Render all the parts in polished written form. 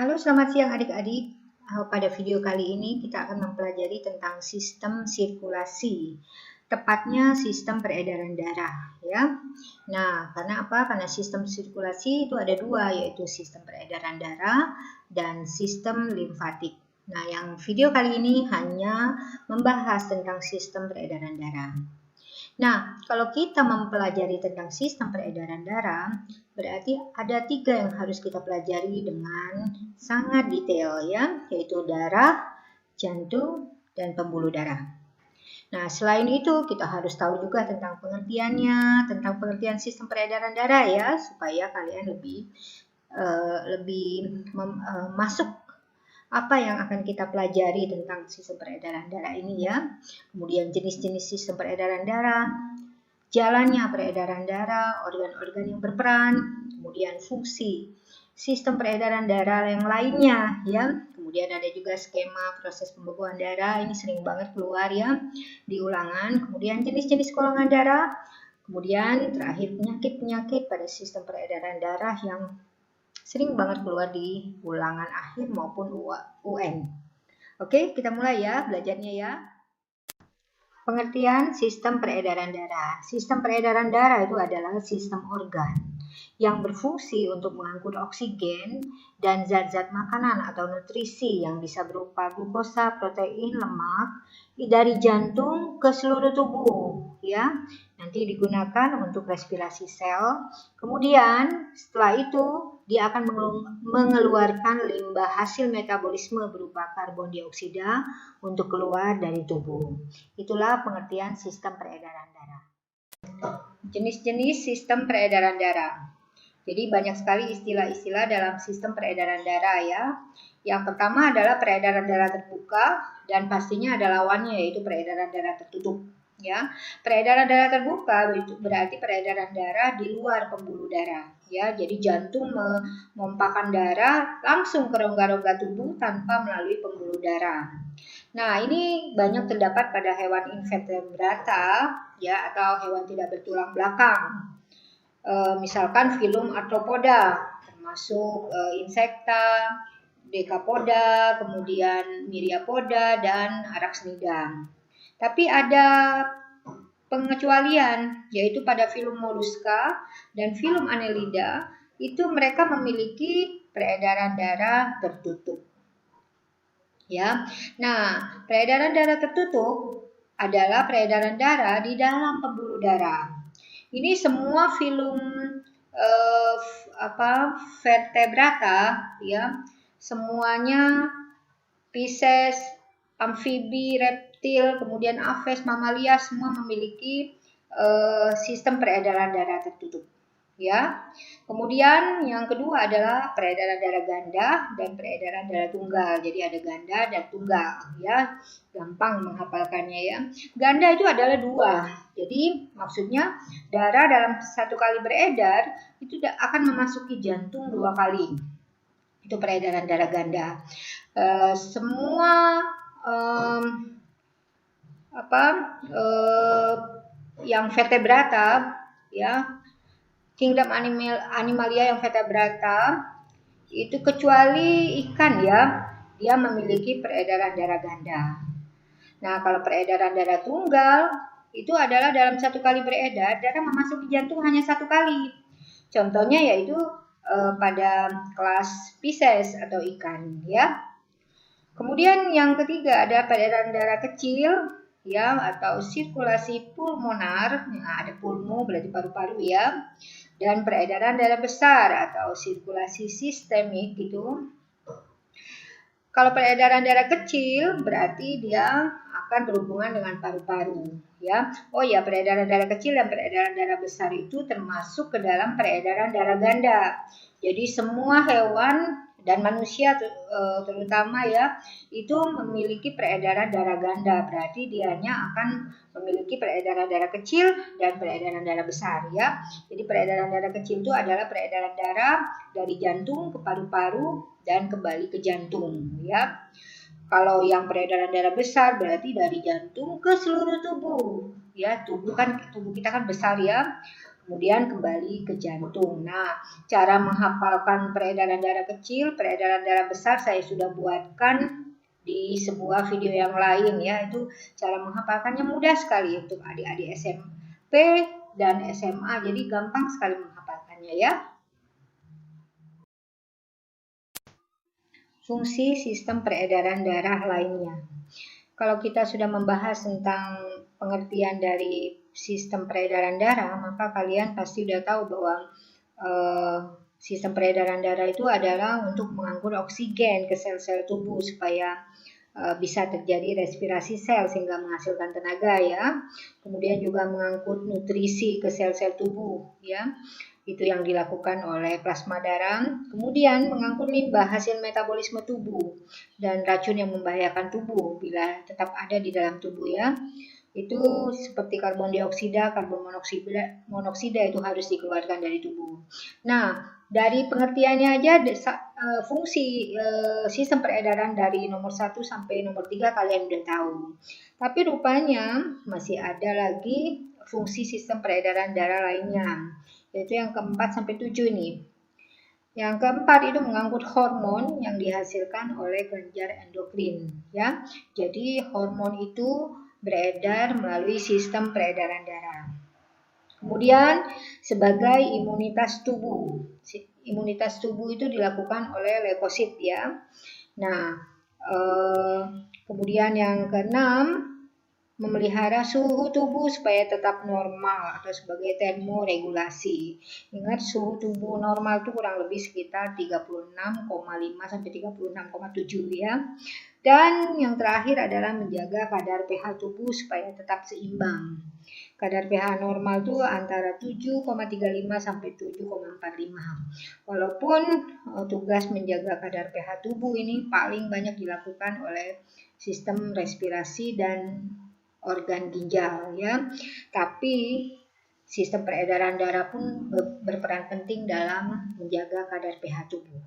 Halo, selamat siang adik-adik. Pada video kali ini kita akan mempelajari tentang sistem sirkulasi, tepatnya sistem peredaran darah, ya. Nah, karena apa? Karena sistem sirkulasi itu ada dua, yaitu sistem peredaran darah dan sistem limfatik. Nah, yang video kali ini hanya membahas tentang sistem peredaran darah. Nah, kalau kita mempelajari tentang sistem peredaran darah, berarti ada 3 yang harus kita pelajari dengan sangat detail, ya, yaitu darah, jantung, dan pembuluh darah. Nah, selain itu kita harus tahu juga tentang pengertiannya, tentang pengertian sistem peredaran darah, ya, supaya kalian lebih masuk apa yang akan kita pelajari tentang sistem peredaran darah ini, ya. Kemudian jenis-jenis sistem peredaran darah, jalannya peredaran darah, organ-organ yang berperan, kemudian fungsi sistem peredaran darah yang lainnya, ya. Kemudian ada juga skema proses pembekuan darah, ini sering banget keluar, ya, di ulangan. Kemudian jenis-jenis golongan darah, kemudian terakhir penyakit-penyakit pada sistem peredaran darah yang sering banget keluar di ulangan akhir maupun UN. Oke, kita mulai ya belajarnya, ya. Pengertian sistem peredaran darah. Sistem peredaran darah itu adalah sistem organ yang berfungsi untuk mengangkut oksigen dan zat-zat makanan atau nutrisi yang bisa berupa glukosa, protein, lemak dari jantung ke seluruh tubuh, ya. Nanti digunakan untuk respirasi sel. Kemudian setelah itu dia akan mengeluarkan limbah hasil metabolisme berupa karbon dioksida untuk keluar dari tubuh. Itulah pengertian sistem peredaran darah. Jenis-jenis sistem peredaran darah. Jadi banyak sekali istilah-istilah dalam sistem peredaran darah, ya. Yang pertama adalah peredaran darah terbuka dan pastinya ada lawannya, yaitu peredaran darah tertutup, ya. Peredaran darah terbuka berarti peredaran darah di luar pembuluh darah, ya. Jadi jantung memompahkan darah langsung ke rongga-rongga tubuh tanpa melalui pembuluh darah. Nah, ini banyak terdapat pada hewan invertebrata, ya, atau hewan tidak bertulang belakang. Misalkan filum Arthropoda, termasuk Insecta, Decapoda, kemudian Myriapoda, dan Arachnida. Tapi ada pengecualian, yaitu pada filum Mollusca dan filum Annelida, itu mereka memiliki peredaran darah tertutup. Ya, nah, peredaran darah tertutup adalah peredaran darah di dalam pembuluh darah. Ini semua filum vertebrata, ya, semuanya Pisces, amfibi, reptil, kemudian aves, mamalia, semua memiliki sistem peredaran darah tertutup, ya. Kemudian yang kedua adalah peredaran darah ganda dan peredaran darah tunggal. Jadi ada ganda dan tunggal, ya. Gampang menghafalkannya, ya. Ganda itu adalah 2. Jadi maksudnya darah dalam satu kali beredar itu akan memasuki jantung 2 kali. Itu peredaran darah ganda. Semua yang vertebrata, ya, kingdom animalia yang vertebrata itu kecuali ikan, ya, dia memiliki peredaran darah ganda. Nah, kalau peredaran darah tunggal itu adalah dalam satu kali beredar darah memasuki jantung hanya 1 kali. Contohnya yaitu pada kelas Pisces atau ikan, ya. Kemudian yang ketiga ada peredaran darah kecil, ya, atau sirkulasi pulmonar. Nah, ada pulmo berarti paru-paru, ya. Dan peredaran darah besar atau sirkulasi sistemik gitu. Kalau peredaran darah kecil berarti dia akan berhubungan dengan paru-paru, ya. Oh ya, peredaran darah kecil dan peredaran darah besar itu termasuk ke dalam peredaran darah ganda. Jadi semua hewan dan manusia terutama, ya, itu memiliki peredaran darah ganda. Berarti dianya akan memiliki peredaran darah kecil dan peredaran darah besar, ya. Jadi peredaran darah kecil itu adalah peredaran darah dari jantung ke paru-paru dan kembali ke jantung, ya. Kalau yang peredaran darah besar berarti dari jantung ke seluruh tubuh, ya. Tubuh kita kan besar, ya. kemudian kembali ke jantung. Nah, cara menghafalkan peredaran darah kecil, peredaran darah besar saya sudah buatkan di sebuah video yang lain ya. Itu cara menghafalkannya mudah sekali untuk adik-adik SMP dan SMA, jadi gampang sekali menghafalkannya ya. Fungsi sistem peredaran darah lainnya. Kalau kita sudah membahas tentang pengertian dari sistem peredaran darah, maka kalian pasti sudah tahu bahwa sistem peredaran darah itu adalah untuk mengangkut oksigen ke sel-sel tubuh supaya bisa terjadi respirasi sel sehingga menghasilkan tenaga ya. Kemudian juga mengangkut nutrisi ke sel-sel tubuh ya. Itu yang dilakukan oleh plasma darah. Kemudian mengangkut limbah hasil metabolisme tubuh dan racun yang membahayakan tubuh bila tetap ada di dalam tubuh ya. Itu seperti karbon dioksida, karbon monoksida itu harus dikeluarkan dari tubuh. Nah, dari pengertiannya aja fungsi sistem peredaran dari nomor 1 sampai nomor 3 kalian udah tahu. Tapi rupanya masih ada lagi fungsi sistem peredaran darah lainnya, yaitu yang keempat sampai 7 ini. Yang keempat itu mengangkut hormon yang dihasilkan oleh kelenjar endokrin ya. Jadi hormon itu beredar melalui sistem peredaran darah. Kemudian sebagai imunitas tubuh. Imunitas tubuh itu dilakukan oleh leukosit ya. Nah, kemudian yang keenam memelihara suhu tubuh supaya tetap normal atau sebagai termoregulasi. Ingat suhu tubuh normal itu kurang lebih sekitar 36,5 sampai 36,7 ya. Dan yang terakhir adalah menjaga kadar pH tubuh supaya tetap seimbang. Kadar pH normal itu antara 7,35 sampai 7,45. Walaupun tugas menjaga kadar pH tubuh ini paling banyak dilakukan oleh sistem respirasi dan organ ginjal ya. Tapi sistem peredaran darah pun berperan penting dalam menjaga kadar pH tubuh.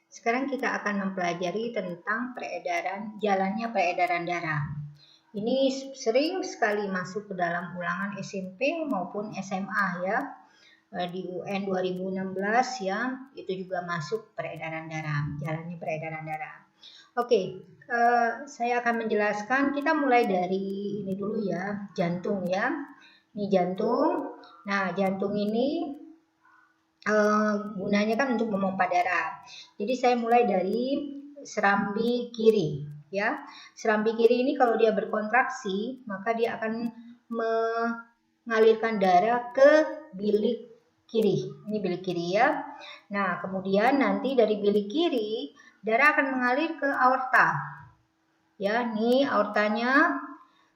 Sekarang kita akan mempelajari tentang jalannya peredaran darah. Ini sering sekali masuk ke dalam ulangan SMP maupun SMA ya. Di UN 2016 ya, itu juga masuk peredaran darah, jalannya peredaran darah. Oke, saya akan menjelaskan, kita mulai dari ini dulu ya, jantung ya. Ini jantung. Nah, jantung ini gunanya kan untuk memompa darah. Jadi saya mulai dari serambi kiri ya. Serambi kiri ini kalau dia berkontraksi, maka dia akan mengalirkan darah ke bilik kiri. Ini bilik kiri ya. Nah, kemudian nanti dari bilik kiri darah akan mengalir ke aorta. Ya, ini aortanya.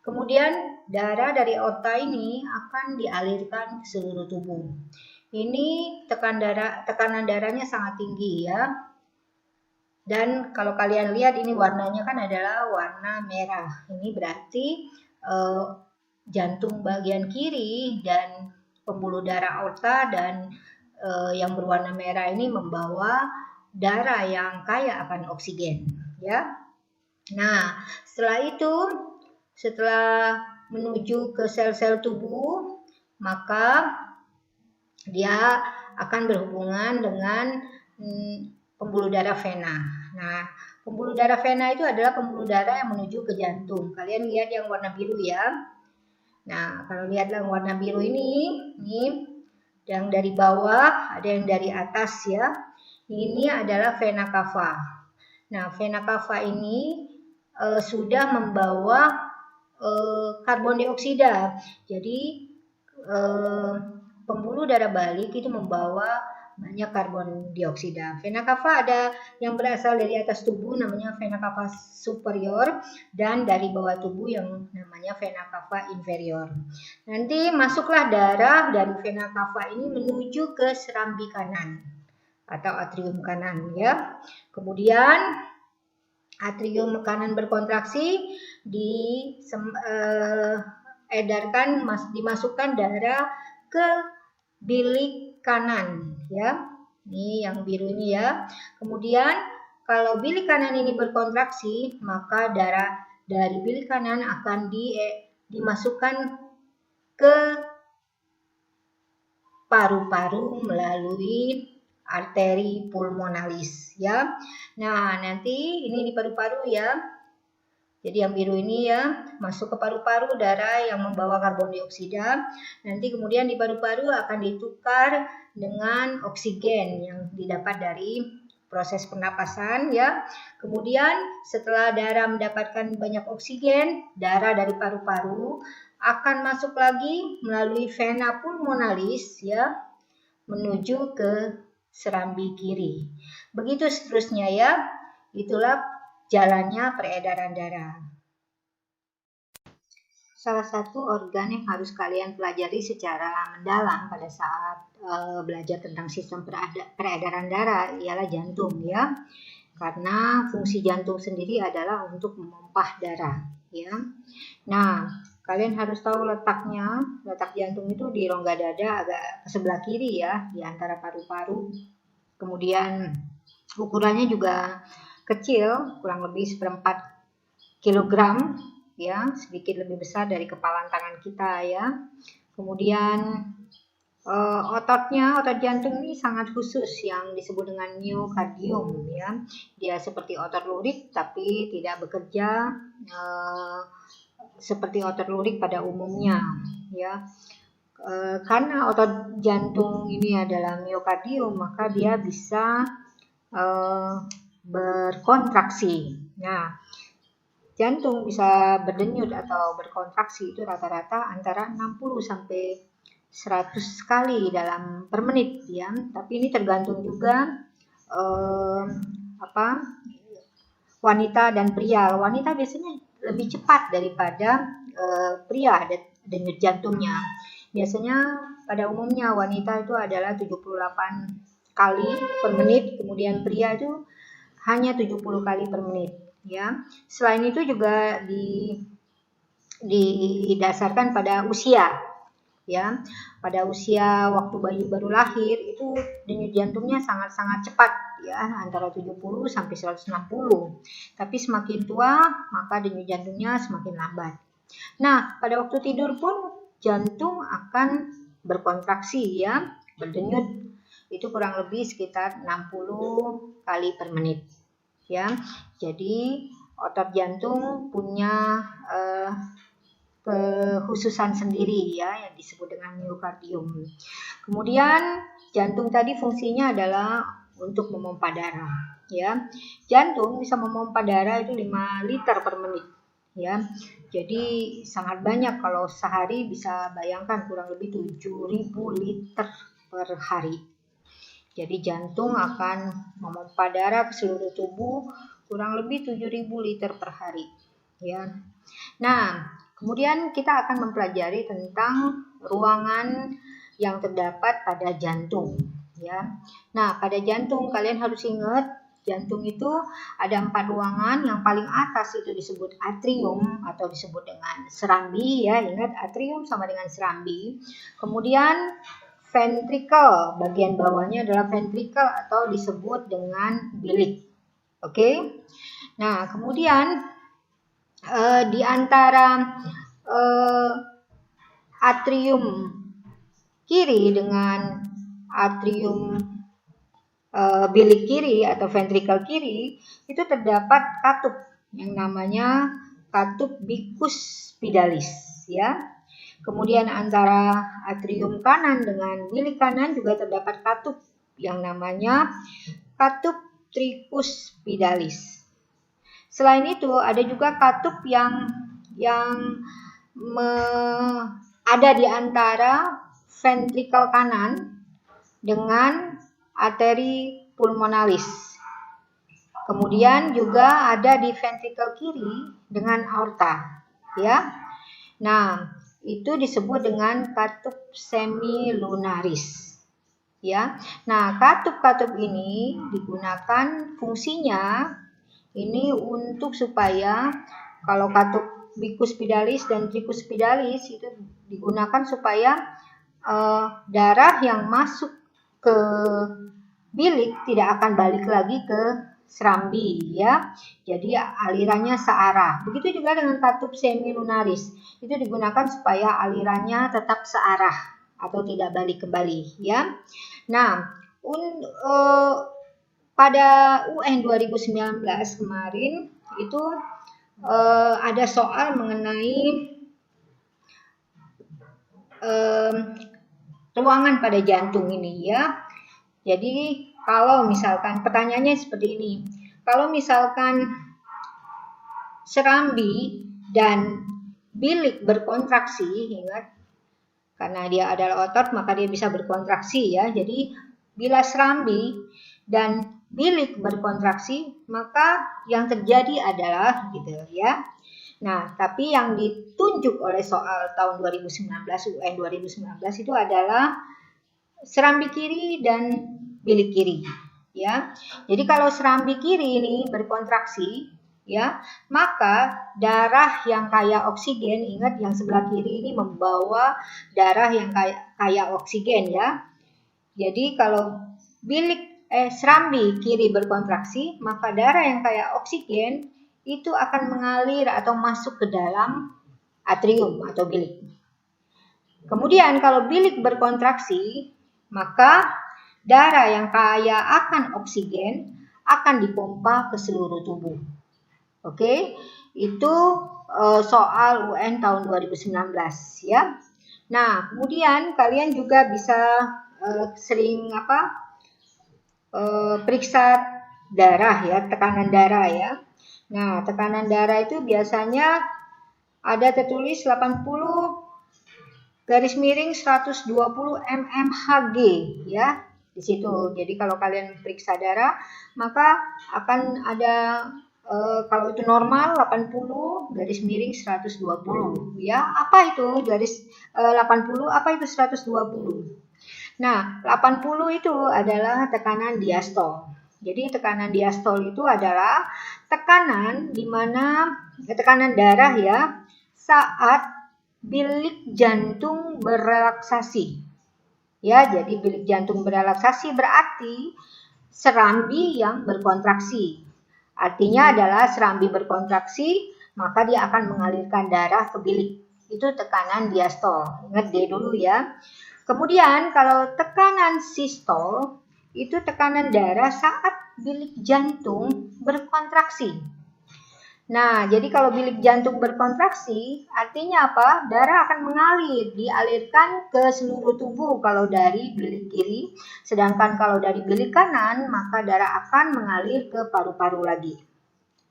Kemudian darah dari aorta ini akan dialirkan ke seluruh tubuh. Ini tekanan darahnya sangat tinggi ya. Dan kalau kalian lihat ini warnanya kan adalah warna merah. Ini berarti jantung bagian kiri dan pembuluh darah aorta dan yang berwarna merah ini membawa darah yang kaya akan oksigen ya. Nah, setelah menuju ke sel-sel tubuh, maka dia akan berhubungan dengan pembuluh darah vena. Nah, pembuluh darah vena itu adalah pembuluh darah yang menuju ke jantung. Kalian lihat yang warna biru ya. Nah, kalau lihat yang warna biru ini yang dari bawah, ada yang dari atas ya. Ini adalah vena cava. Nah, vena cava ini sudah membawa karbon dioksida. Jadi pembuluh darah balik itu membawa banyak karbon dioksida. Vena cava ada yang berasal dari atas tubuh namanya vena cava superior dan dari bawah tubuh yang namanya vena cava inferior. Nanti masuklah darah dari vena cava ini menuju ke serambi kanan atau atrium kanan ya. Kemudian atrium kanan berkontraksi, dimasukkan darah ke bilik kanan ya. Ini yang biru ini ya. Kemudian kalau bilik kanan ini berkontraksi, maka darah dari bilik kanan akan dimasukkan ke paru-paru melalui arteri pulmonalis ya. Nah, nanti ini di paru-paru ya. Jadi yang biru ini ya, masuk ke paru-paru darah yang membawa karbon dioksida. Nanti kemudian di paru-paru akan ditukar dengan oksigen yang didapat dari proses pernapasan ya. Kemudian setelah darah mendapatkan banyak oksigen, darah dari paru-paru akan masuk lagi melalui vena pulmonalis ya, menuju ke serambi kiri. Begitu seterusnya ya. Itulah jalannya peredaran darah. Salah satu organ yang harus kalian pelajari secara mendalam pada saat belajar tentang sistem peredaran darah ialah jantung ya. Karena fungsi jantung sendiri adalah untuk memompa darah ya. Nah, kalian harus tahu letaknya. Letak jantung itu di rongga dada agak ke sebelah kiri ya, di antara paru-paru. Kemudian ukurannya juga kecil, kurang lebih 1/4 kilogram ya, sedikit lebih besar dari kepalan tangan kita ya. Kemudian otot jantung ini sangat khusus yang disebut dengan miokardium ya. Dia seperti otot lurik tapi tidak bekerja seperti otot lurik pada umumnya ya. Karena otot jantung ini adalah miokardium, maka dia bisa berkontraksi. Nah, jantung bisa berdenyut atau berkontraksi itu rata-rata antara 60 sampai 100 kali per menit ya. Tapi ini tergantung juga wanita dan pria. Wanita biasanya lebih cepat daripada pria denyut jantungnya. Biasanya pada umumnya wanita itu adalah 78 kali per menit, kemudian pria itu hanya 70 kali per menit ya. Selain itu juga didasarkan pada usia ya. Pada usia waktu bayi baru lahir itu denyut jantungnya sangat-sangat cepat ya, antara 70 sampai 160. Tapi semakin tua maka denyut jantungnya semakin lambat. Nah, pada waktu tidur pun jantung akan berkontraksi ya, berdenyut itu kurang lebih sekitar 60 kali per menit ya. Jadi otot jantung punya kekhususan sendiri ya, yang disebut dengan miokardium. Kemudian jantung tadi fungsinya adalah untuk memompa darah ya. Jantung bisa memompa darah itu 5 liter per menit ya. Jadi sangat banyak, kalau sehari bisa bayangkan kurang lebih 7.000 liter per hari. Jadi jantung akan memompa darah ke seluruh tubuh kurang lebih 7.000 liter per hari ya. Nah, kemudian kita akan mempelajari tentang ruangan yang terdapat pada jantung ya. Nah, pada jantung kalian harus ingat, jantung itu ada 4 ruangan. Yang paling atas itu disebut atrium atau disebut dengan serambi ya. Ingat, atrium sama dengan serambi. Kemudian ventricle, bagian bawahnya adalah ventricle atau disebut dengan bilik. Oke. Nah, kemudian di antara atrium kiri dengan atrium bilik kiri atau ventricle kiri itu terdapat katup yang namanya katup bicuspidalis ya. Kemudian antara atrium kanan dengan bilik kanan juga terdapat katup yang namanya katup tricuspidalis. Selain itu ada juga katup yang ada di antara ventricle kanan dengan arteri pulmonalis. Kemudian juga ada di ventricle kiri dengan aorta ya. Nah, itu disebut dengan katup semilunaris ya. Nah, katup-katup ini digunakan fungsinya ini untuk supaya kalau katup bicuspidalis dan tricuspidalis itu digunakan supaya darah yang masuk ke bilik tidak akan balik lagi ke serambi ya. Jadi alirannya searah. Begitu juga dengan katup semilunaris. Itu digunakan supaya alirannya tetap searah atau tidak balik kembali ya. Nah, pada UN 2019 kemarin itu ada soal mengenai ruangan pada jantung ini ya. Jadi kalau misalkan pertanyaannya seperti ini, kalau misalkan serambi dan bilik berkontraksi, ingat karena dia adalah otot maka dia bisa berkontraksi ya. Jadi bila serambi dan bilik berkontraksi maka yang terjadi adalah gitu ya. Nah, tapi yang ditunjuk oleh soal tahun 2019 UN 2019 itu adalah serambi kiri dan bilik kiri ya. Jadi kalau serambi kiri ini berkontraksi ya, maka darah yang kaya oksigen, ingat yang sebelah kiri ini membawa darah yang kaya oksigen ya. Jadi kalau serambi kiri berkontraksi, maka darah yang kaya oksigen itu akan mengalir atau masuk ke dalam atrium atau bilik. Kemudian kalau bilik berkontraksi, maka darah yang kaya akan oksigen akan dipompa ke seluruh tubuh. Oke, itu soal UN tahun 2019 ya. Nah, kemudian kalian juga bisa sering periksa darah ya, tekanan darah ya. Nah, tekanan darah itu biasanya ada tertulis 80 garis miring 120 mmHg ya di situ. Jadi kalau kalian periksa darah maka akan ada kalau itu normal 80 garis miring 120 ya. Apa itu garis 80? Apa itu 120? Nah, 80 itu adalah tekanan diastol. Jadi tekanan diastol itu adalah tekanan di mana tekanan darah ya saat bilik jantung berelaksasi. Ya, jadi bilik jantung berelaksasi berarti serambi yang berkontraksi. Artinya adalah serambi berkontraksi, maka dia akan mengalirkan darah ke bilik. Itu tekanan diastol. Ingat D dulu ya. Kemudian kalau tekanan sistol itu tekanan darah saat bilik jantung berkontraksi. Nah, jadi kalau bilik jantung berkontraksi, artinya apa? Darah akan mengalir, dialirkan ke seluruh tubuh kalau dari bilik kiri. Sedangkan kalau dari bilik kanan, maka darah akan mengalir ke paru-paru lagi.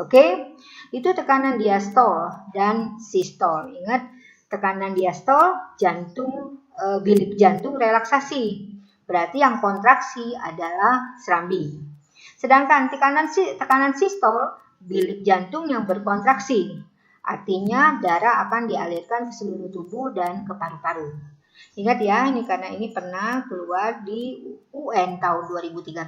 Oke, itu tekanan diastol dan sistol. Ingat, tekanan diastol, jantung, bilik jantung relaksasi. Berarti yang kontraksi adalah serambi. Sedangkan tekanan sistol, bilik jantung yang berkontraksi. Artinya darah akan dialirkan ke seluruh tubuh dan ke paru-paru. Ingat ya, ini karena ini pernah keluar di UN tahun 2013.